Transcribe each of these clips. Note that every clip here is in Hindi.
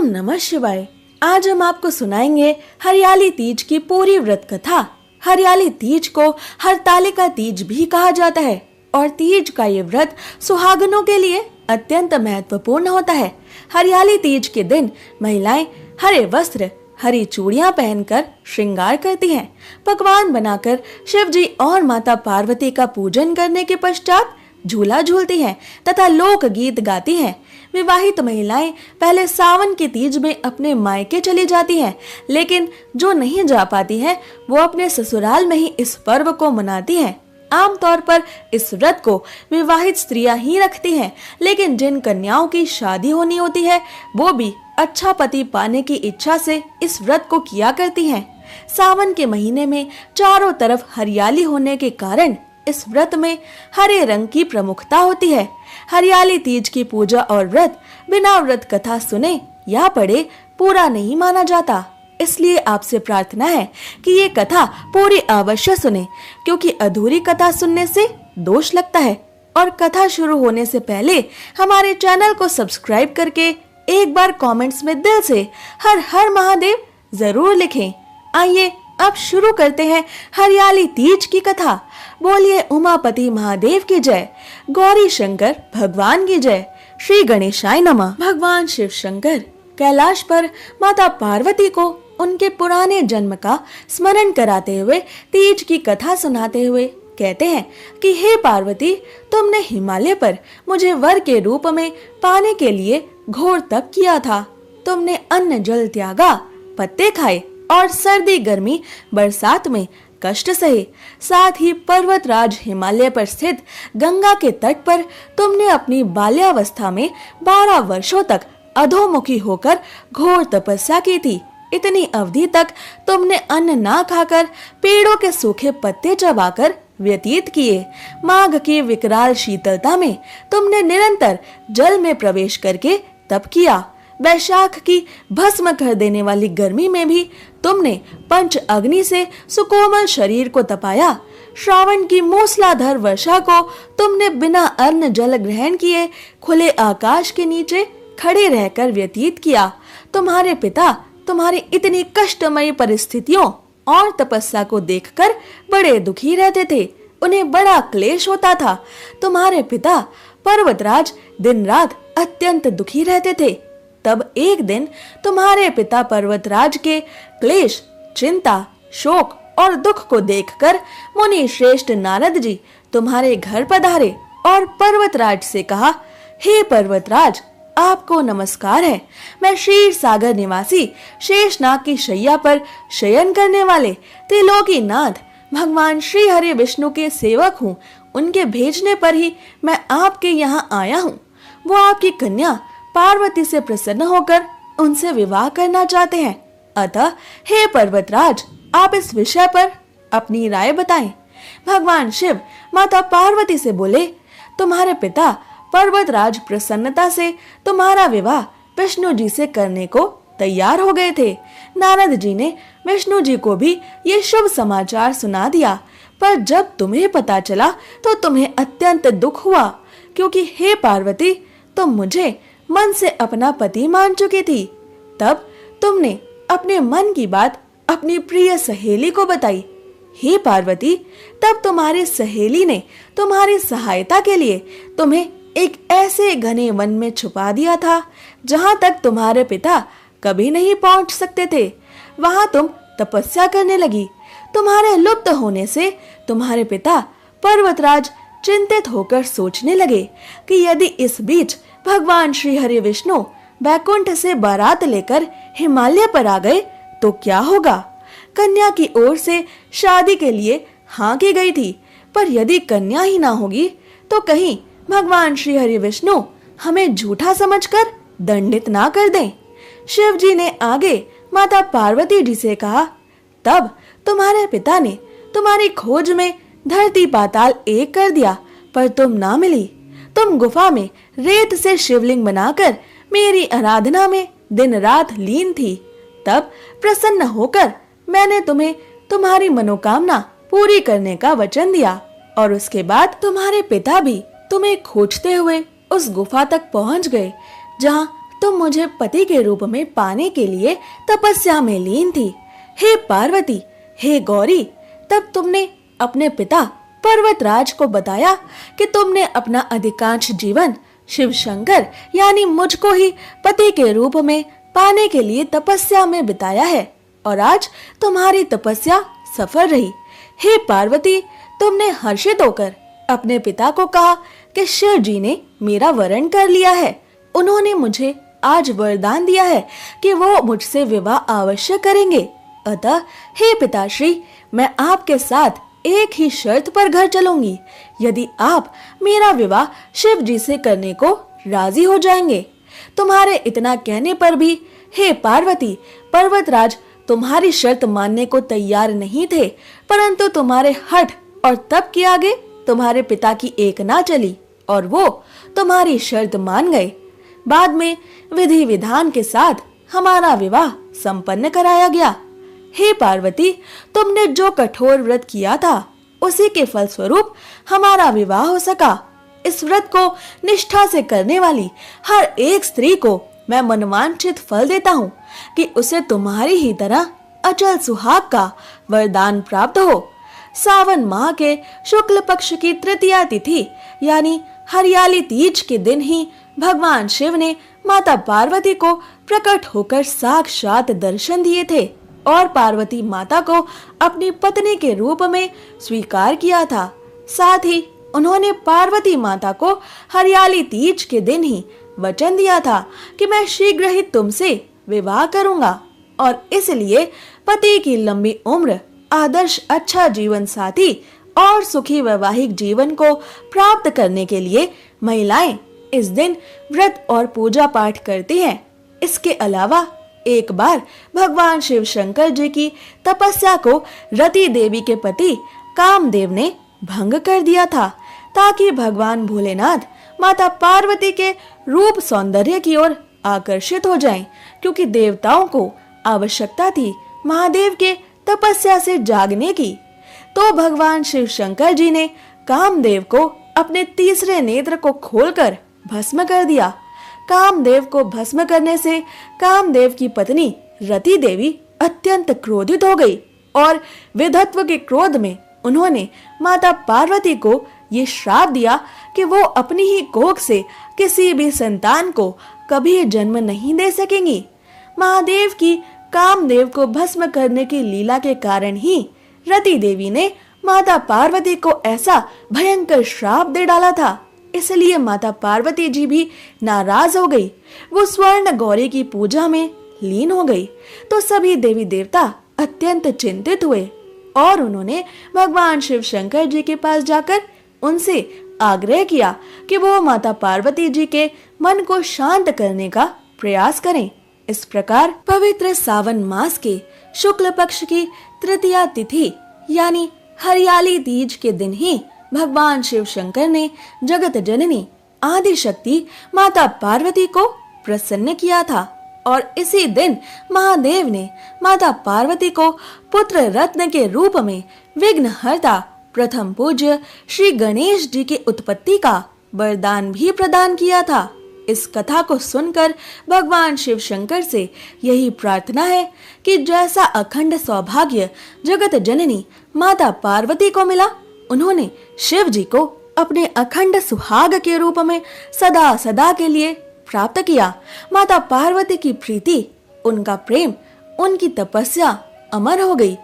नमः शिवाय। आज हम आपको सुनाएंगे हरियाली तीज की पूरी व्रत कथा। हरियाली तीज को हरतालिका तीज भी कहा जाता है और तीज का ये व्रत सुहागनों के लिए अत्यंत महत्वपूर्ण होता है। हरियाली तीज के दिन महिलाएं हरे वस्त्र, हरी चूड़ियां पहनकर श्रृंगार करती हैं। पकवान बनाकर शिव जी और माता पार्वती का पूजन करने के पश्चात झूला झूलती हैं तथा लोक गीत गाती हैं। विवाहित महिलाएं पहले सावन की तीज में अपने मायके चली जाती हैं, लेकिन जो नहीं जा पाती हैं वो अपने ससुराल में ही इस पर्व को मनाती हैं। आमतौर पर इस व्रत को विवाहित स्त्रियां ही रखती हैं, लेकिन जिन कन्याओं की शादी होनी होती है वो भी अच्छा पति पाने की इच्छा से इस व्रत को किया करती हैं। सावन के महीने में चारों तरफ हरियाली होने के कारण इस व्रत में हरे रंग की प्रमुखता होती है। हरियाली तीज की पूजा और व्रत बिना व्रत कथा सुने या पढ़े पूरा नहीं माना जाता। इसलिए आपसे प्रार्थना है कि ये कथा पूरी अवश्य सुने, क्योंकि अधूरी कथा सुनने से दोष लगता है। और कथा शुरू होने से पहले हमारे चैनल को सब्सक्राइब करके एक बार कमेंट्स में दिल से हर हर महादेव जरूर लिखें। आइए अब शुरू करते हैं हरियाली तीज की कथा। बोलिए उमापति महादेव की जय, गौरी शंकर भगवान की जय, श्री गणेशाय नमः। भगवान शिव शंकर कैलाश पर माता पार्वती को उनके पुराने जन्म का स्मरण कराते हुए तीज की कथा सुनाते हुए कहते हैं कि हे पार्वती, तुमने हिमालय पर मुझे वर के रूप में पाने के लिए घोर तप किया था। तुमने अन्न जल त्यागा, पत्ते खाए और सर्दी गर्मी बरसात में कष्ट सहे। साथ ही पर्वतराज हिमालय पर स्थित गंगा के तट पर तुमने अपनी बाल्यावस्था में 12 वर्षों तक अधोमुखी होकर घोर तपस्या की थी। इतनी अवधि तक तुमने अन्न ना खाकर पेड़ों के सूखे पत्ते चबाकर व्यतीत किए। माघ की विकराल शीतलता में तुमने निरंतर जल में प्रवेश करके तप किया। वैशाख की भस्म कर देने वाली गर्मी में भी तुमने पंच अग्नि से सुकोमल शरीर को तपाया। श्रावण की मूसलाधार वर्षा को तुमने बिना अन्न जल ग्रहण किए खुले आकाश के नीचे खड़े रहकर व्यतीत किया। तुम्हारे पिता तुम्हारी इतनी कष्टमयी परिस्थितियों और तपस्या को देखकर बड़े दुखी रहते थे। उन्हें बड़ा क्लेश होता था। तुम्हारे पिता पर्वतराज दिन रात अत्यंत दुखी रहते थे। तब एक दिन तुम्हारे पिता पर्वतराज के क्लेश, चिंता, शोक और दुख को देखकर मुनि श्रेष्ठ नारद जी तुम्हारे घर पधारे और पर्वतराज से कहा, हे पर्वतराज, आपको नमस्कार है। मैं क्षीर सागर निवासी शेषनाग की शैया पर शयन करने वाले त्रिलोकी नाथ भगवान श्री हरि विष्णु के सेवक हूँ। उनके भेजने पर ही मैं आपके यहाँ आया हूँ। वो आपकी कन्या पार्वती से प्रसन्न होकर उनसे विवाह करना चाहते हैं। अतः हे पर्वतराज, आप इस विषय पर अपनी राय बताएं। भगवान शिव माता पार्वती से बोले, तुम्हारे पिता पर्वतराज प्रसन्नता से तुम्हारा विवाह विष्णु जी से करने को तैयार हो गए थे। नारद जी ने विष्णु जी को भी ये शुभ समाचार सुना दिया, पर जब तुम्हें पता चला तो तुम्हें अत्यंत दुख हुआ, क्योंकि हे पार्वती, तुम मुझे मन से अपना पति मान चुकी थी। तब तुमने अपने मन की बात अपनी प्रिय सहेली को बताई। हे पार्वती, तब तुम्हारी सहेली ने तुम्हारी सहायता के लिए तुम्हें एक ऐसे घने वन में छुपा दिया था जहां तक तुम्हारे पिता कभी नहीं पहुंच सकते थे। वहां तुम तपस्या करने लगी। तुम्हारे लुप्त होने से तुम्हारे पिता पर्वतराज चिंतित होकर सोचने लगे कि यदि इस बीच भगवान श्री हरि विष्णु वैकुंठ से बारात लेकर हिमालय पर आ गए तो क्या होगा। कन्या की ओर से शादी के लिए हाँ की गई थी, पर यदि कन्या ही ना होगी तो कहीं भगवान श्री हरि विष्णु हमें झूठा समझकर दंडित ना कर दें। शिव जी ने आगे माता पार्वती जी से कहा, तब तुम्हारे पिता ने तुम्हारी खोज में धरती पाताल एक कर दिया, पर तुम ना मिली। तुम गुफा में रेत से शिवलिंग बनाकर मेरी आराधना में दिन रात लीन थी। तब प्रसन्न होकर मैंने तुम्हें तुम्हारी मनोकामना पूरी करने का वचन दिया, और उसके बाद तुम्हारे पिता भी तुम्हें खोजते हुए उस गुफा तक पहुंच गए जहां तुम मुझे पति के रूप में पाने के लिए तपस्या में लीन थी। हे पार्वती, हे गौरी, तब तुमने अपने पिता पर्वतराज को बताया कि तुमने अपना अधिकांश जीवन शिव शंकर यानी मुझको ही पति के रूप में पाने के लिए तपस्या में बिताया है और आज तुम्हारी तपस्या सफल रही। हे पार्वती, तुमने हर्षित होकर अपने पिता को कहा कि शिव जी ने मेरा वरण कर लिया है। उन्होंने मुझे आज वरदान दिया है कि वो मुझसे विवाह अवश्य करेंगे। अतः हे पिताश्री, मैं आपके साथ एक ही शर्त पर घर चलूंगी, यदि आप मेरा विवाह शिव जी से करने को राजी हो जाएंगे। तुम्हारे इतना कहने पर भी हे पार्वती, पर्वतराज तुम्हारी शर्त मानने को तैयार नहीं थे, परंतु तुम्हारे हठ और तप के आगे तुम्हारे पिता की एक ना चली और वो तुम्हारी शर्त मान गए। बाद में विधि विधान के साथ हमारा विवाह संपन्न कराया गया। हे पार्वती, तुमने जो कठोर व्रत किया था उसी के फलस्वरूप हमारा विवाह हो सका। इस व्रत को निष्ठा से करने वाली हर एक स्त्री को मैं मनवांछित फल देता हूँ कि उसे तुम्हारी ही तरह अचल सुहाग का वरदान प्राप्त हो। सावन माह के शुक्ल पक्ष की तृतीया तिथि यानी हरियाली तीज के दिन ही भगवान शिव ने माता पार्वती को प्रकट होकर साक्षात दर्शन दिए थे और पार्वती माता को अपनी पत्नी के रूप में स्वीकार किया था। साथ ही उन्होंने पार्वती माता को हरियाली तीज के दिन ही वचन दिया था कि मैं शीघ्र ही तुमसे विवाह करूंगा और इसलिए पति की लंबी उम्र, आदर्श अच्छा जीवन साथी और सुखी वैवाहिक जीवन को प्राप्त करने के लिए महिलाएं इस दिन व्रत और पूजा पाठ करती हैं। इसके अलावा एक बार भगवान शिव शंकर जी की तपस्या को रति देवी के पति कामदेव ने भंग कर दिया था ताकि भगवान भोलेनाथ माता पार्वती के रूप सौंदर्य की ओर आकर्षित हो जाएं, क्योंकि देवताओं को आवश्यकता थी महादेव के तपस्या से जागने की। तो भगवान शिव शंकर जी ने कामदेव को अपने तीसरे नेत्र को खोलकर भस्म कर दिया। कामदेव को भस्म करने से कामदेव की पत्नी रति देवी अत्यंत क्रोधित हो गई और विधत्व के क्रोध में उन्होंने माता पार्वती को ये श्राप दिया कि वो अपनी ही कोख से किसी भी संतान को कभी जन्म नहीं दे सकेंगी। महादेव की कामदेव को भस्म करने की लीला के कारण ही रति देवी ने माता पार्वती को ऐसा भयंकर श्राप दे डाला था। इसलिए माता पार्वती जी भी नाराज हो गई। वो स्वर्ण गौरी की पूजा में लीन हो गई। तो सभी देवी देवता अत्यंत चिंतित हुए और उन्होंने भगवान शिव शंकर जी के पास जाकर उनसे आग्रह किया कि वो माता पार्वती जी के मन को शांत करने का प्रयास करें। इस प्रकार पवित्र सावन मास के शुक्ल पक्ष की तृतीया तिथि यानी हरियाली तीज के दिन ही भगवान शिव शंकर ने जगत जननी आदि शक्ति माता पार्वती को प्रसन्न किया था और इसी दिन महादेव ने माता पार्वती को पुत्र रत्न के रूप में विघ्नहर्ता प्रथम पूज्य श्री गणेश जी की उत्पत्ति का वरदान भी प्रदान किया था। इस कथा को सुनकर भगवान शिव शंकर से यही प्रार्थना है कि जैसा अखंड सौभाग्य जगत जननी माता पार्वती को मिला, उन्होंने शिव जी को अपने अखंड सुहाग के रूप में सदा सदा के लिए प्राप्त किया। माता पार्वती की प्रीति, उनका प्रेम, उनकी तपस्या अमर हो गई।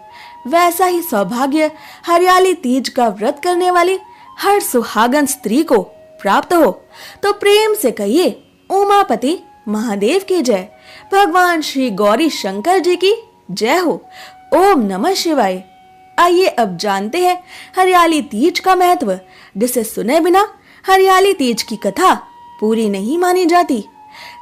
वैसा ही सौभाग्य हरियाली तीज का व्रत करने वाली हर सुहागन स्त्री को प्राप्त हो। तो प्रेम से कहिए उमापति महादेव की जय, भगवान श्री गौरी शंकर जी की जय हो। ओम नमः शिवाय। आइए अब जानते हैं हरियाली तीज का महत्व, जिसे सुने बिना हरियाली तीज की कथा पूरी नहीं मानी जाती।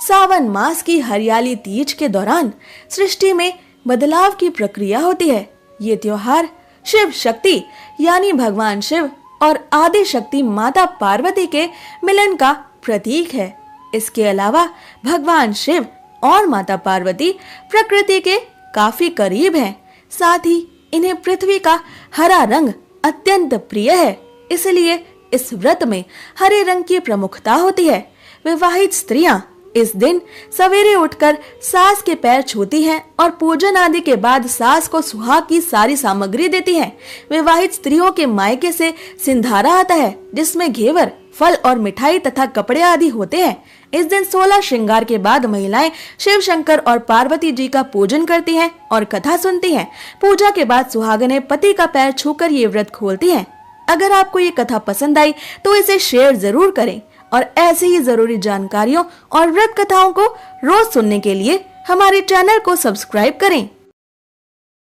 सावन मास की हरियाली तीज के दौरान सृष्टि में बदलाव की प्रक्रिया होती है। ये त्योहार शिव शक्ति यानी भगवान शिव और आदि शक्ति माता पार्वती के मिलन का प्रतीक है। इसके अलावा भगवान शिव और माता पार्वती प्रकृति के काफी करीब हैं। साथ ही इन्हें पृथ्वी का हरा रंग अत्यंत प्रिय है, इसलिए इस व्रत में हरे रंग की प्रमुखता होती है। विवाहित स्त्रियां इस दिन सवेरे उठकर सास के पैर छूती हैं और पूजन आदि के बाद सास को सुहाग की सारी सामग्री देती हैं। विवाहित स्त्रियों के मायके से सिंधारा आता है, जिसमें घेवर, फल और मिठाई तथा कपड़े आदि होते हैं। इस दिन 16 श्रृंगार के बाद महिलाएं शिव शंकर और पार्वती जी का पूजन करती हैं और कथा सुनती हैं। पूजा के बाद सुहागनें पति का पैर छूकर ये व्रत खोलती हैं। अगर आपको ये कथा पसंद आई तो इसे शेयर जरूर करें और ऐसे ही जरूरी जानकारियों और व्रत कथाओं को रोज सुनने के लिए हमारे चैनल को सब्सक्राइब करें।